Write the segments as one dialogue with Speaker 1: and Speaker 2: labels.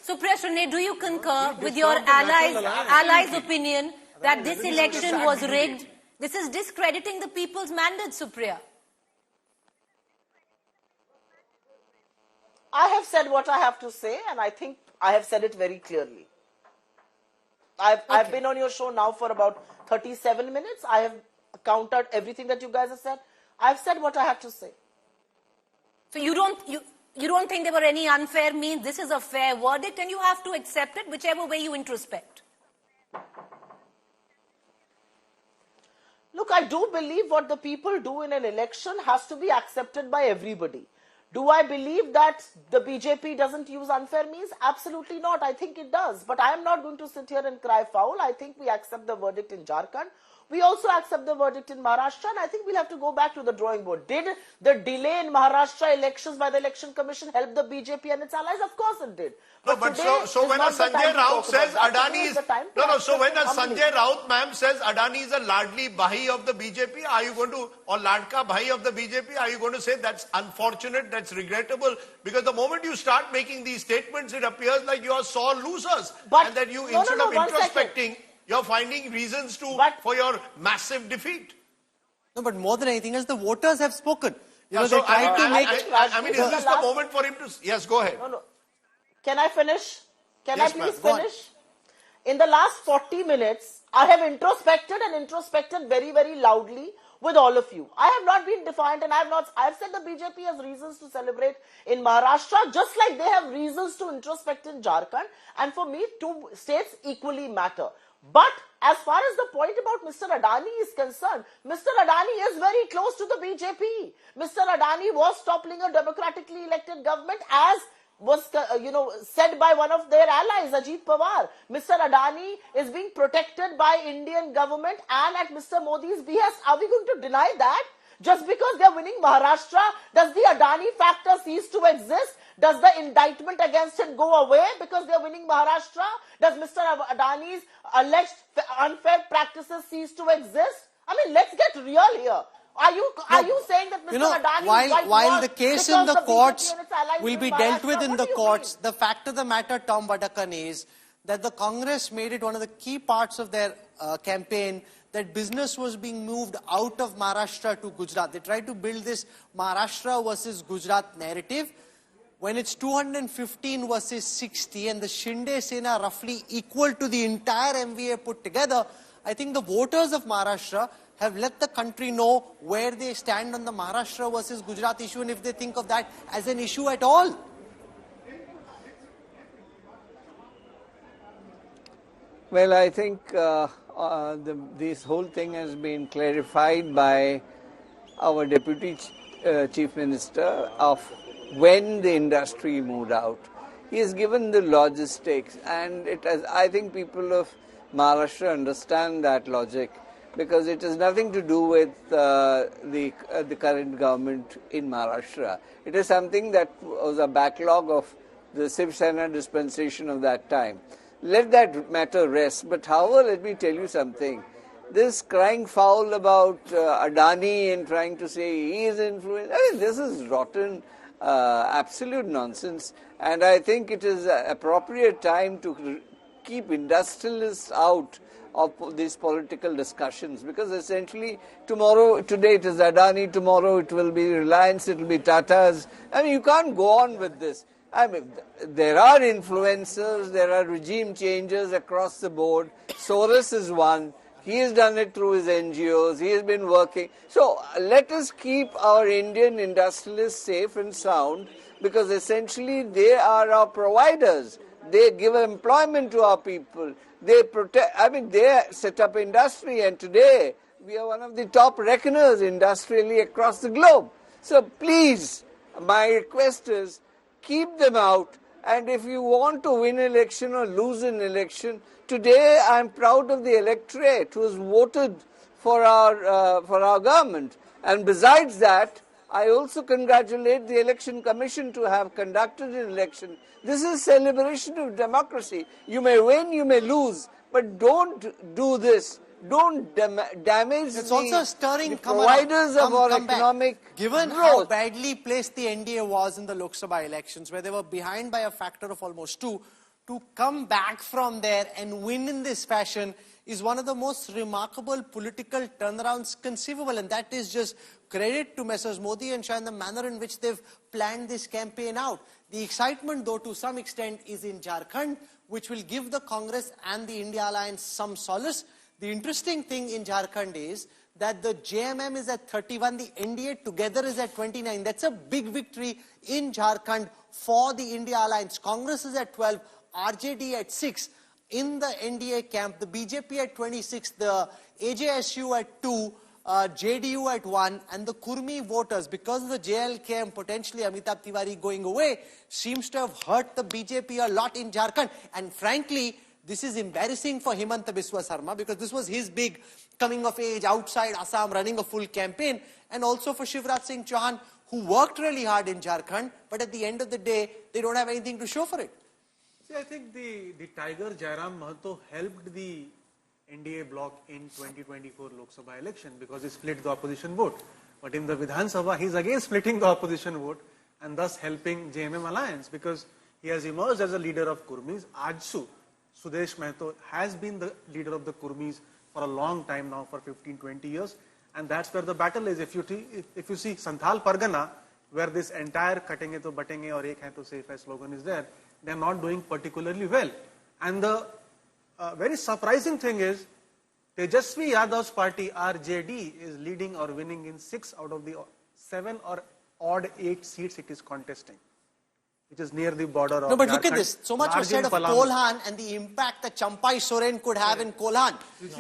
Speaker 1: Supriya Shinde, do you concur with your allies' opinion that this election was rigged? This is discrediting the people's mandate, Supriya.
Speaker 2: I have said what I have to say, and I think I have said it very clearly. I've been on your show now for about 37 minutes. I have countered everything that you guys have said. I've said what I have to say.
Speaker 1: So you don't think there were any unfair means? This is a fair verdict and you have to accept it whichever way you introspect.
Speaker 2: Look, I do believe what the people do in an election has to be accepted by everybody. Do I believe that the BJP doesn't use unfair means? Absolutely not. I think it does. But I am not going to sit here and cry foul. I think we accept the verdict in Jharkhand. We also accept the verdict in Maharashtra, and I think we'll have to go back to the drawing board. Did the delay in Maharashtra elections by the Election Commission help the BJP and its allies? Of course it did.
Speaker 3: But when a Sanjay Raut says Adani is... when a Sanjay Raut ma'am says Adani is a ladli bhai of the BJP, are you going to, or ladka bhai of the BJP, are you going to say that's unfortunate, that's regrettable? Because the moment you start making these statements, it appears like you are sore losers. And that you, instead of introspecting, you're finding reasons for your massive defeat.
Speaker 4: No, but more than anything else, the voters have spoken.
Speaker 3: I mean, is this the moment for him to... Yes, go ahead.
Speaker 2: No. Can I finish? Can I please
Speaker 4: finish?
Speaker 2: In the last 40 minutes, I have introspected very, very loudly with all of you. I have not been defiant, and I have said the BJP has reasons to celebrate in Maharashtra, just like they have reasons to introspect in Jharkhand. And for me, two states equally matter. But as far as the point about Mr. Adani is concerned, Mr. Adani is very close to the BJP. Mr. Adani was toppling a democratically elected government, as was said by one of their allies, Ajit Pawar. Mr. Adani is being protected by Indian government and at Mr. Modi's behest. Are we going to deny that? Just because they are winning Maharashtra, does the Adani factor cease to exist? Does the indictment against him go away because they are winning Maharashtra? Does Mr. Adani's alleged unfair practices cease to exist? I mean, let's get real here. Are you saying that Mr. Adani
Speaker 4: while the case in the courts will be dealt with in the courts, the fact of the matter, Tom Vadakan, is that the Congress made it one of the key parts of their campaign that business was being moved out of Maharashtra to Gujarat. They tried to build this Maharashtra versus Gujarat narrative. When it's 215 versus 60 and the Shinde Sena roughly equal to the entire MVA put together, I think the voters of Maharashtra have let the country know where they stand on the Maharashtra versus Gujarat issue, and if they think of that as an issue at all.
Speaker 5: Well, I think this whole thing has been clarified by our Deputy Chief Minister of when the industry moved out. He has given the logistics, and I think people of Maharashtra understand that logic, because it has nothing to do with the current government in Maharashtra. It is something that was a backlog of the Shiv Sena dispensation of that time. Let that matter rest. But however, let me tell you something. This crying foul about Adani and trying to say he is influenced, I mean, this is rotten, absolute nonsense. And I think it is an appropriate time to keep industrialists out of these political discussions, because essentially today it is Adani, tomorrow it will be Reliance, it will be Tata's. I mean, you can't go on with this. I mean, there are influencers, there are regime changes across the board. Soros is one. He has done it through his NGOs. He has been working. So let us keep our Indian industrialists safe and sound, because essentially they are our providers. They give employment to our people. They protect, they set up industry, and today we are one of the top reckoners industrially across the globe. So please, my request is, keep them out, and if you want to win an election or lose an election, today I am proud of the electorate who has voted for our government. And besides that, I also congratulate the Election Commission to have conducted an election. This is a celebration of democracy. You may win, you may lose, but don't do this. Don't damage the providers of our economic
Speaker 4: Given
Speaker 5: growth.
Speaker 4: how badly placed the NDA was in the Lok Sabha elections, where they were behind by a factor of almost 2, to come back from there and win in this fashion is one of the most remarkable political turnarounds conceivable, and that is just credit to Messrs. Modi and Shah and the manner in which they've planned this campaign out. The excitement, though, to some extent is in Jharkhand, which will give the Congress and the India Alliance some solace. The interesting thing in Jharkhand is that the JMM is at 31, the NDA together is at 29. That's a big victory in Jharkhand for the India Alliance. Congress is at 12, RJD at 6. In the NDA camp, the BJP at 26, the AJSU at 2, JDU at 1, and the Kurmi voters, because of the JLK and potentially Amitabh Tiwari going away, seems to have hurt the BJP a lot in Jharkhand. And frankly, this is embarrassing for Himanta Biswa Sarma, because this was his big coming of age outside Assam, running a full campaign, and also for Shivraj Singh Chauhan, who worked really hard in Jharkhand, but at the end of the day, they don't have anything to show for it.
Speaker 6: See, I think the Tiger Jairam Mahato helped the NDA bloc in 2024 Lok Sabha election because he split the opposition vote. But in the Vidhan Sabha, he's again splitting the opposition vote and thus helping JMM alliance because he has emerged as a leader of Kurmis. Ajsu, Sudesh Mahto, has been the leader of the Kurmis for a long time now, for 15-20 years. And that's where the battle is. If you see Santhal Pargana, where this entire cutenge to batenge or ek hai to safe hai slogan is there, they are not doing particularly well. And the very surprising thing is, Tejasvi Yadav's party, RJD, is leading or winning in 6 out of the 7 or odd 8 seats it is contesting, which is near the border of
Speaker 4: No, but
Speaker 6: Jharkhand.
Speaker 4: Look at this. So much was said of Kolhan and the impact that Champai Soren could have in Kolhan.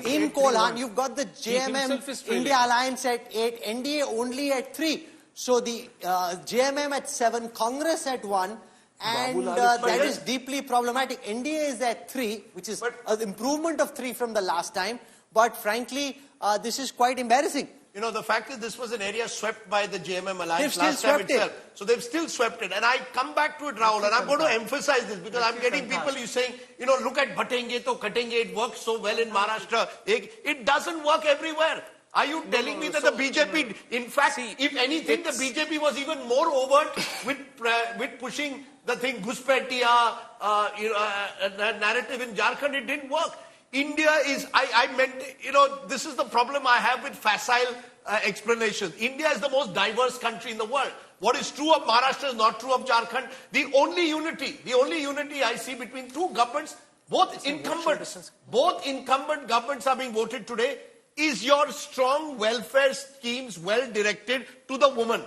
Speaker 4: In Kolhan, you've got the JMM India Alliance at 8, NDA only at 3. So the JMM at 7, Congress at 1, and that is deeply problematic. NDA is at 3, which is an improvement of 3 from the last time. But frankly, this is quite embarrassing.
Speaker 3: You know, the fact is this was an area swept by the JMM alliance
Speaker 4: They've
Speaker 3: last
Speaker 4: still
Speaker 3: time
Speaker 4: swept
Speaker 3: itself. So they've still swept it. And I come back to it, Rahul, and I'm going to emphasize this because I'm getting people you saying, you know, look at Bhatenge to Katenge, it works so well in Maharashtra. It doesn't work everywhere. Are you telling me that the BJP, in fact, if anything, the BJP was even more overt with pushing the thing, Ghuspatia, narrative in Jharkhand? It didn't work. India is, I meant, you know, this is the problem I have with facile explanations. India is the most diverse country in the world. What is true of Maharashtra is not true of Jharkhand. The only unity I see between two governments, both incumbent governments are being voted today, is your strong welfare schemes well directed to the woman.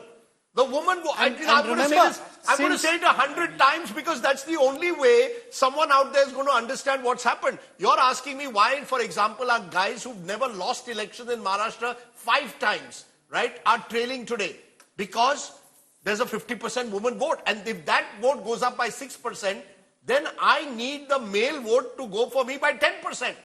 Speaker 3: The woman, I'm going to say this, I'm going to say it 100 times because that's the only way someone out there is going to understand what's happened. You're asking me why, for example, our guys who've never lost elections in Maharashtra 5 times, right, are trailing today. Because there's a 50% woman vote. And if that vote goes up by 6%, then I need the male vote to go for me by 10%.